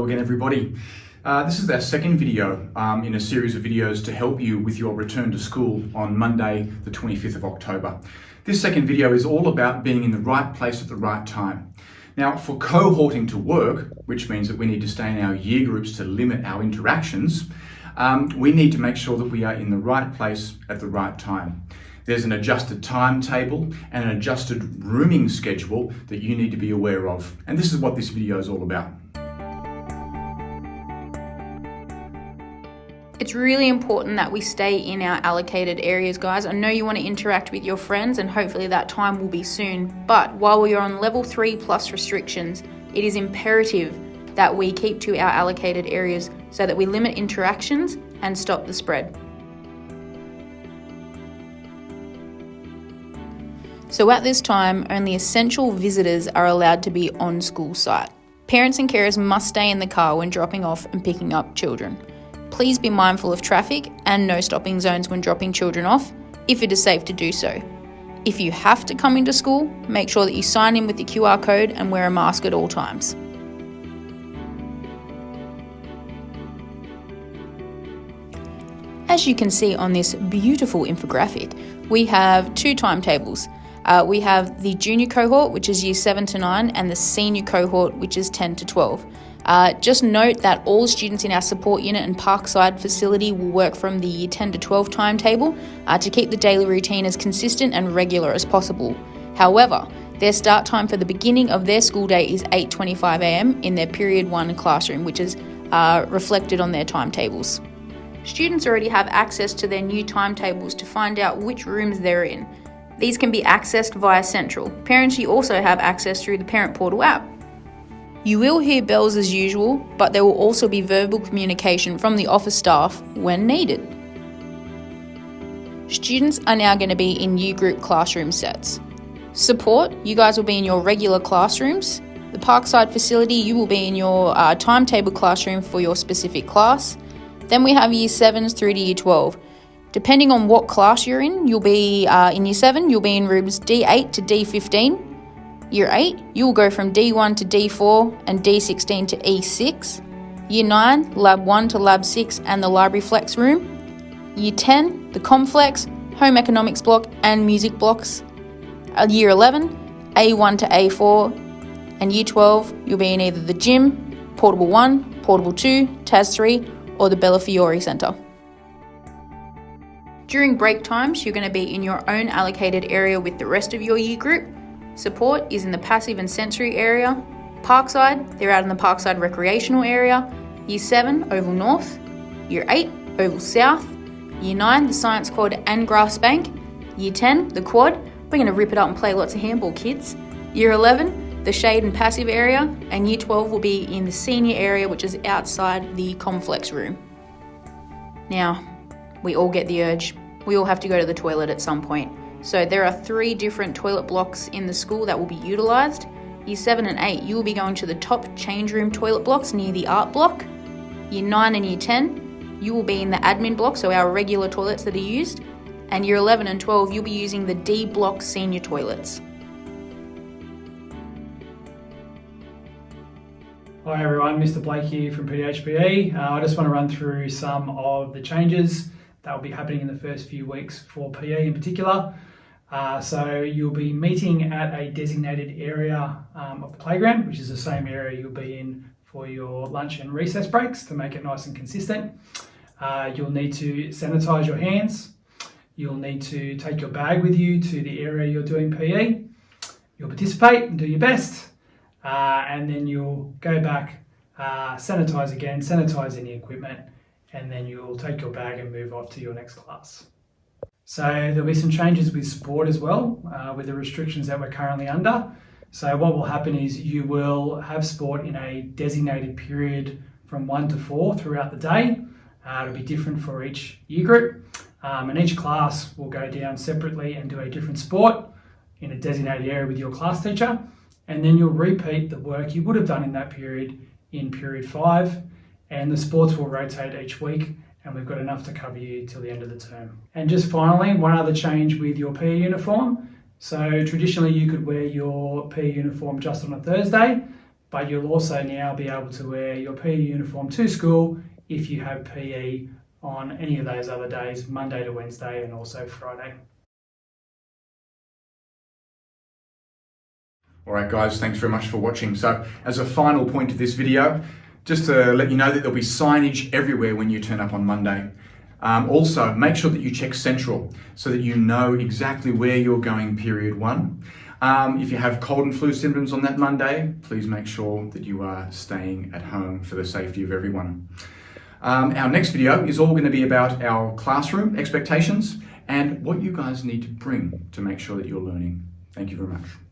Hello again, everybody. This is our second video in a series of videos to help you with your return to school on Monday, the 25th of October. This second video is all about being in the right place at the right time. Now, for cohorting to work, which means that we need to stay in our year groups to limit our interactions, we need to make sure that we are in the right place at the right time. There's an adjusted timetable and an adjusted rooming schedule that you need to be aware of. And this is what this video is all about. It's really important that we stay in our allocated areas, guys. I know you want to interact with your friends and hopefully that time will be soon. But while we are on level 3 plus restrictions, it is imperative that we keep to our allocated areas so that we limit interactions and stop the spread. So at this time, only essential visitors are allowed to be on school site. Parents and carers must stay in the car when dropping off and picking up children. Please be mindful of traffic and no stopping zones when dropping children off, if it is safe to do so. If you have to come into school, make sure that you sign in with the QR code and wear a mask at all times. As you can see on this beautiful infographic, we have two timetables. We have the junior cohort, which is year 7 to 9, and the senior cohort, which is 10 to 12. Just note that all students in our support unit and Parkside facility will work from the year 10 to 12 timetable to keep the daily routine as consistent and regular as possible. However, their start time for the beginning of their school day is 8:25 a.m. in their period 1 classroom, which is reflected on their timetables. Students already have access to their new timetables to find out which rooms they're in. These can be accessed via Central. Parents, you also have access through the Parent Portal app. You will hear bells as usual, but there will also be verbal communication from the office staff when needed. Students are now going to be in U group classroom sets. Support, you guys will be in your regular classrooms. The Parkside facility, you will be in your timetable classroom for your specific class. Then we have year 7s through to year 12. Depending on what class you're in, you'll be in year 7, you'll be in rooms D8 to D15. Year 8, you will go from D1 to D4 and D16 to E6. Year 9, Lab 1 to Lab 6 and the Library Flex room. Year 10, the Complex, Home Economics block and Music blocks. Year 11, A1 to A4. And Year 12, you'll be in either the Gym, Portable 1, Portable 2, TAS 3 or the Bella Fiore Centre. During break times, you're going to be in your own allocated area with the rest of your year group. Support is in the passive and sensory area. Parkside, they're out in the Parkside recreational area. Year 7, Oval North. Year 8, Oval South. Year 9, the Science Quad and Grass Bank. Year 10, the Quad. We're going to rip it up and play lots of handball, kids. Year 11, the shade and passive area. And Year 12 will be in the senior area, which is outside the complex room. Now, we all get the urge. We all have to go to the toilet at some point. So there are 3 different toilet blocks in the school that will be utilised. Year 7 and 8, you will be going to the top change room toilet blocks near the art block. Year 9 and Year 10, you will be in the admin block, so our regular toilets that are used. And Year 11 and 12, you'll be using the D block senior toilets. Hi everyone, Mr. Blake here from PHPE. I just want to run through some of the changes that will be happening in the first few weeks for PE in particular. So you'll be meeting at a designated area of the playground, which is the same area you'll be in for your lunch and recess breaks to make it nice and consistent. You'll need to sanitize your hands. You'll need to take your bag with you to the area you're doing PE. You'll participate and do your best. And then you'll go back, sanitize again, sanitize any equipment, and then you'll take your bag and move off to your next class. So there'll be some changes with sport as well, with the restrictions that we're currently under. So what will happen is you will have sport in a designated period from 1 to 4 throughout the day. It'll be different for each year group, and each class will go down separately and do a different sport in a designated area with your class teacher. And then you'll repeat the work you would have done in that period in period 5, and the sports will rotate each week, and we've got enough to cover you till the end of the term. And just finally, one other change with your PE uniform. So traditionally you could wear your PE uniform just on a Thursday, but you'll also now be able to wear your PE uniform to school if you have PE on any of those other days, Monday to Wednesday and also Friday. All right, guys, thanks very much for watching. So as a final point of this video, just to let you know that there'll be signage everywhere when you turn up on Monday. Also, make sure that you check Central so that you know exactly where you're going period 1. If you have cold and flu symptoms on that Monday, please make sure that you are staying at home for the safety of everyone. Our next video is all going to be about our classroom expectations and what you guys need to bring to make sure that you're learning. Thank you very much.